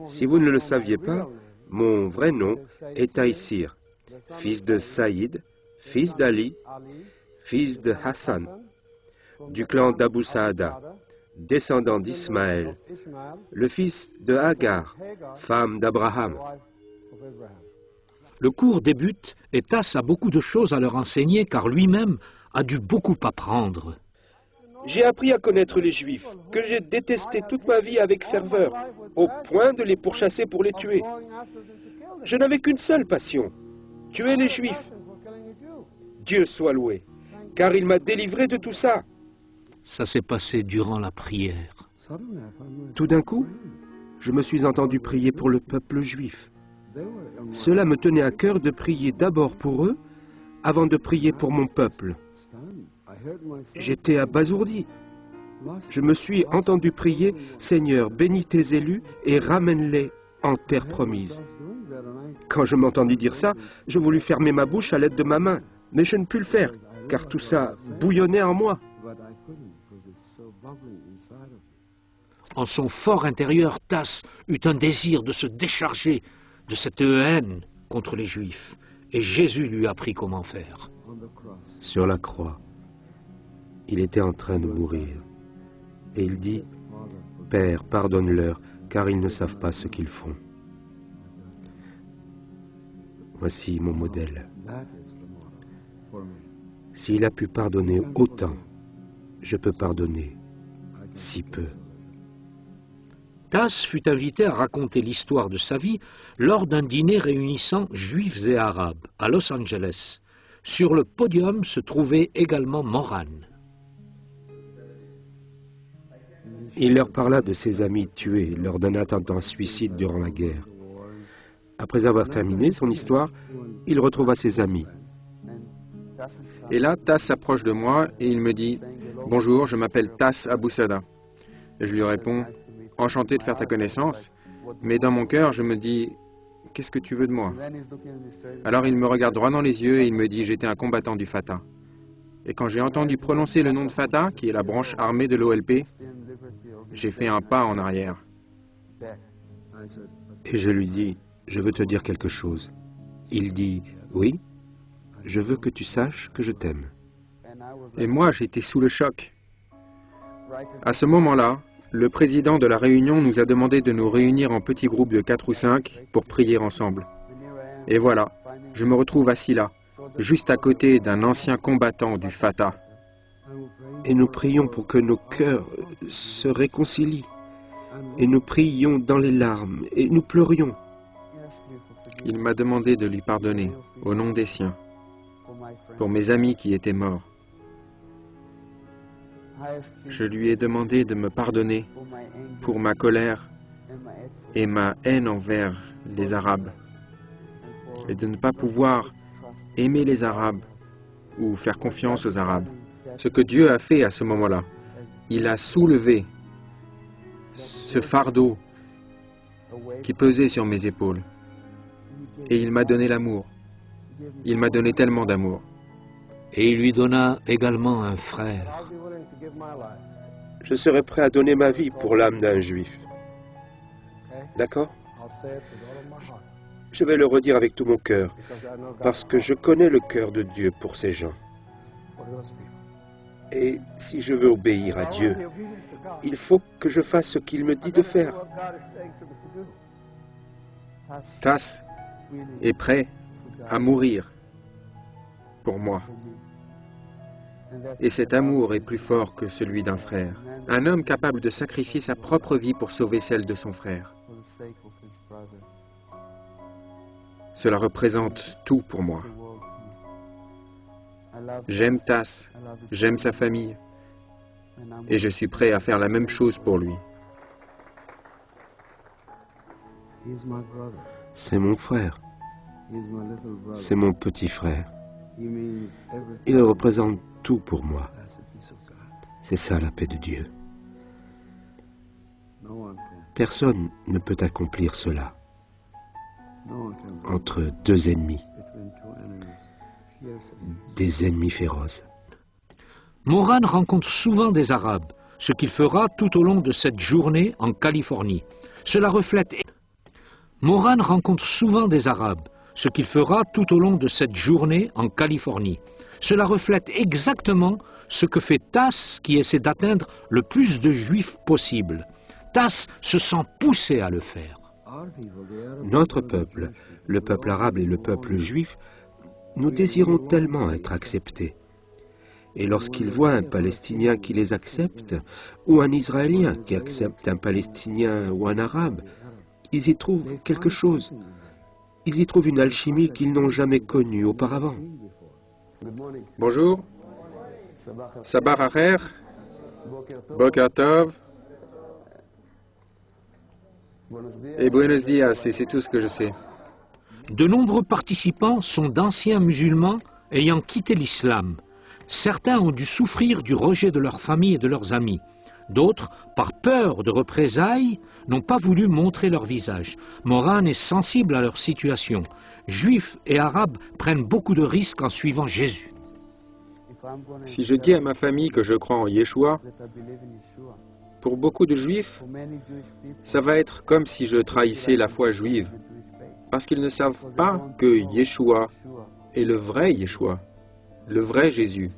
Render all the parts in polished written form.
Si vous ne le saviez pas, mon vrai nom est Taïsir, fils de Saïd, fils d'Ali, fils de Hassan, du clan d'Abu Saada, descendant d'Ismaël, le fils de Hagar, femme d'Abraham. Le cours débute et Tass a beaucoup de choses à leur enseigner car lui-même a dû beaucoup apprendre. J'ai appris à connaître les Juifs, que j'ai détesté toute ma vie avec ferveur, au point de les pourchasser pour les tuer. Je n'avais qu'une seule passion, tuer les Juifs. Dieu soit loué, car il m'a délivré de tout ça. Ça s'est passé durant la prière. Tout d'un coup, je me suis entendu prier pour le peuple juif. Cela me tenait à cœur de prier d'abord pour eux, avant de prier pour mon peuple. J'étais abasourdi. Je me suis entendu prier, « Seigneur, bénis tes élus et ramène-les en terre promise. » Quand je m'entendis dire ça, je voulus fermer ma bouche à l'aide de ma main, mais je ne pus le faire, car tout ça bouillonnait en moi. En son fort intérieur, Tass eut un désir de se décharger de cette haine contre les Juifs. Et Jésus lui apprit comment faire. Sur la croix, il était en train de mourir. Et il dit, « Père, pardonne-leur, car ils ne savent pas ce qu'ils font. » Voici mon modèle. S'il a pu pardonner autant, je peux pardonner si peu. Tass fut invité à raconter l'histoire de sa vie lors d'un dîner réunissant Juifs et Arabes à Los Angeles. Sur le podium se trouvait également Moran. Il leur parla de ses amis tués lors d'un attentat suicide durant la guerre. Après avoir terminé son histoire, il retrouva ses amis. Et là, Tass s'approche de moi et il me dit « Bonjour, je m'appelle Tass Abu Saada. » Et je lui réponds « Enchanté de faire ta connaissance. » Mais dans mon cœur, je me dis « Qu'est-ce que tu veux de moi ?» Alors il me regarde droit dans les yeux et il me dit « J'étais un combattant du Fatah. » Et quand j'ai entendu prononcer le nom de Fatah, qui est la branche armée de l'OLP, j'ai fait un pas en arrière. Et je lui dis, je veux te dire quelque chose. Il dit, oui, je veux que tu saches que je t'aime. Et moi, j'étais sous le choc. À ce moment-là, le président de la réunion nous a demandé de nous réunir en petits groupes de 4 ou 5 pour prier ensemble. Et voilà, je me retrouve assis là, juste à côté d'un ancien combattant du Fatah. Et nous prions pour que nos cœurs se réconcilient. Et nous prions dans les larmes, et nous pleurions. Il m'a demandé de lui pardonner, au nom des siens, pour mes amis qui étaient morts. Je lui ai demandé de me pardonner pour ma colère et ma haine envers les Arabes, et de ne pas pouvoir aimer les Arabes ou faire confiance aux Arabes. Ce que Dieu a fait à ce moment-là, il a soulevé ce fardeau qui pesait sur mes épaules. Et il m'a donné l'amour. Il m'a donné tellement d'amour. Et il lui donna également un frère. Je serai prêt à donner ma vie pour l'âme d'un juif. D'accord? Je vais le redire avec tout mon cœur, parce que je connais le cœur de Dieu pour ces gens. Et si je veux obéir à Dieu, il faut que je fasse ce qu'il me dit de faire. Tass est prêt à mourir pour moi. Et cet amour est plus fort que celui d'un frère. Un homme capable de sacrifier sa propre vie pour sauver celle de son frère. Cela représente tout pour moi. J'aime Tass, j'aime sa famille, et je suis prêt à faire la même chose pour lui. C'est mon frère. C'est mon petit frère. Il représente tout pour moi. C'est ça la paix de Dieu. Personne ne peut accomplir cela entre deux ennemis, des ennemis féroces. Moran rencontre souvent des Arabes, ce qu'il fera tout au long de cette journée en Californie. Cela reflète Moran rencontre souvent des Arabes, ce qu'il fera tout au long de cette journée en Californie. Cela reflète exactement ce que fait Tass qui essaie d'atteindre le plus de Juifs possible. Tass se sent poussé à le faire. Notre peuple, le peuple arabe et le peuple juif, nous désirons tellement être acceptés. Et lorsqu'ils voient un Palestinien qui les accepte, ou un Israélien qui accepte un Palestinien ou un Arabe, ils y trouvent quelque chose. Ils y trouvent une alchimie qu'ils n'ont jamais connue auparavant. Bonjour. Sabah Acher. Boker Tov. Et buenos dias, et c'est tout ce que je sais. De nombreux participants sont d'anciens musulmans ayant quitté l'islam. Certains ont dû souffrir du rejet de leur famille et de leurs amis. D'autres, par peur de représailles, n'ont pas voulu montrer leur visage. Moran est sensible à leur situation. Juifs et Arabes prennent beaucoup de risques en suivant Jésus. Si je dis à ma famille que je crois en Yeshua, pour beaucoup de Juifs, ça va être comme si je trahissais la foi juive, parce qu'ils ne savent pas que Yeshua est le vrai Yeshua, le vrai Jésus.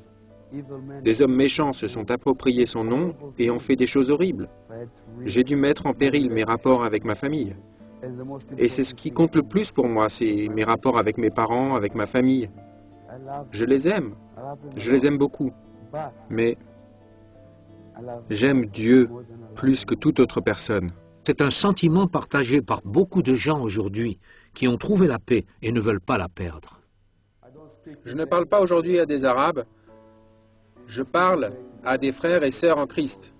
Des hommes méchants se sont appropriés son nom et ont fait des choses horribles. J'ai dû mettre en péril mes rapports avec ma famille. Et c'est ce qui compte le plus pour moi, c'est mes rapports avec mes parents, avec ma famille. Je les aime beaucoup, mais j'aime Dieu plus que toute autre personne. C'est un sentiment partagé par beaucoup de gens aujourd'hui qui ont trouvé la paix et ne veulent pas la perdre. Je ne parle pas aujourd'hui à des Arabes, je parle à des frères et sœurs en Christ.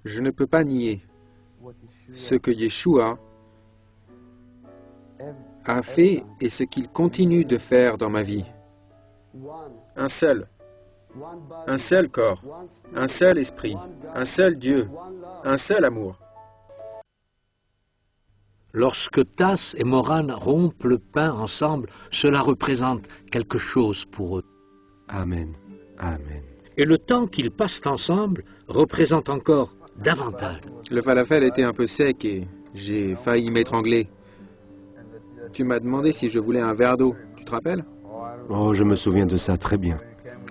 Je ne peux pas nier ce que Yeshua a fait et ce qu'il continue de faire dans ma vie. Un seul corps, un seul esprit, un seul Dieu, un seul amour. Lorsque Tass et Moran rompent le pain ensemble, cela représente quelque chose pour eux. Amen. Amen. Et le temps qu'ils passent ensemble représente encore davantage. Le falafel était un peu sec et j'ai failli m'étrangler. Tu m'as demandé si je voulais un verre d'eau, tu te rappelles? Oh, je me souviens de ça très bien.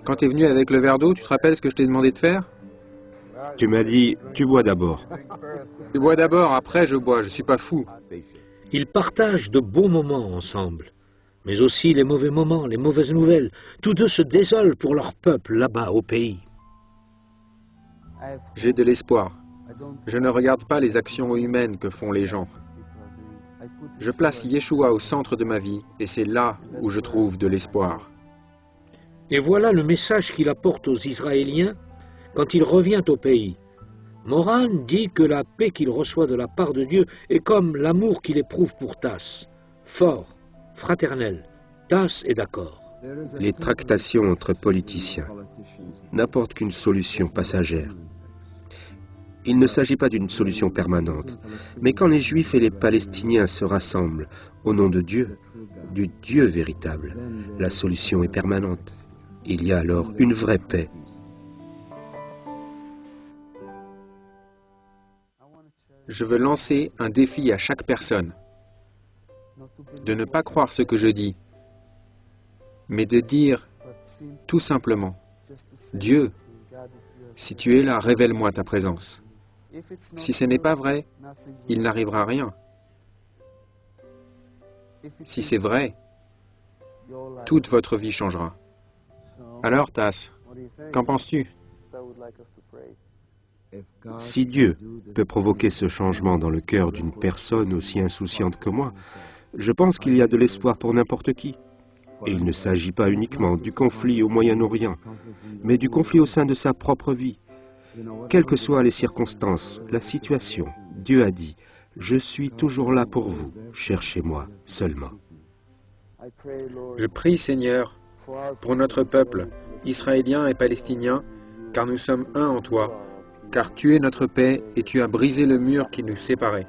Quand tu es venu avec le verre d'eau, tu te rappelles ce que je t'ai demandé de faire? Tu m'as dit, tu bois d'abord. Tu bois d'abord, après je bois, je suis pas fou. Ils partagent de beaux moments ensemble, mais aussi les mauvais moments, les mauvaises nouvelles. Tous deux se désolent pour leur peuple là-bas au pays. J'ai de l'espoir. Je ne regarde pas les actions humaines que font les gens. Je place Yeshua au centre de ma vie et c'est là où je trouve de l'espoir. Et voilà le message qu'il apporte aux Israéliens quand il revient au pays. Moran dit que la paix qu'il reçoit de la part de Dieu est comme l'amour qu'il éprouve pour Tass. Fort, fraternel, Tass est d'accord. Les tractations entre politiciens n'apportent qu'une solution passagère. Il ne s'agit pas d'une solution permanente, mais quand les Juifs et les Palestiniens se rassemblent au nom de Dieu, du Dieu véritable, la solution est permanente. Il y a alors une vraie paix. Je veux lancer un défi à chaque personne, de ne pas croire ce que je dis, mais de dire tout simplement, Dieu, si tu es là, révèle-moi ta présence. Si ce n'est pas vrai, il n'arrivera rien. Si c'est vrai, toute votre vie changera. Alors, Tass, qu'en penses-tu? Si Dieu peut provoquer ce changement dans le cœur d'une personne aussi insouciante que moi, je pense qu'il y a de l'espoir pour n'importe qui. Et il ne s'agit pas uniquement du conflit au Moyen-Orient, mais du conflit au sein de sa propre vie. Quelles que soient les circonstances, la situation, Dieu a dit, « Je suis toujours là pour vous, cherchez-moi seulement. » Je prie, Seigneur, pour notre peuple, israélien et palestinien, car nous sommes un en toi, car tu es notre paix et tu as brisé le mur qui nous séparait.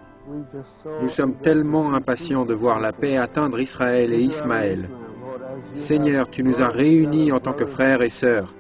Nous sommes tellement impatients de voir la paix atteindre Israël et Ismaël. Seigneur, tu nous as réunis en tant que frères et sœurs.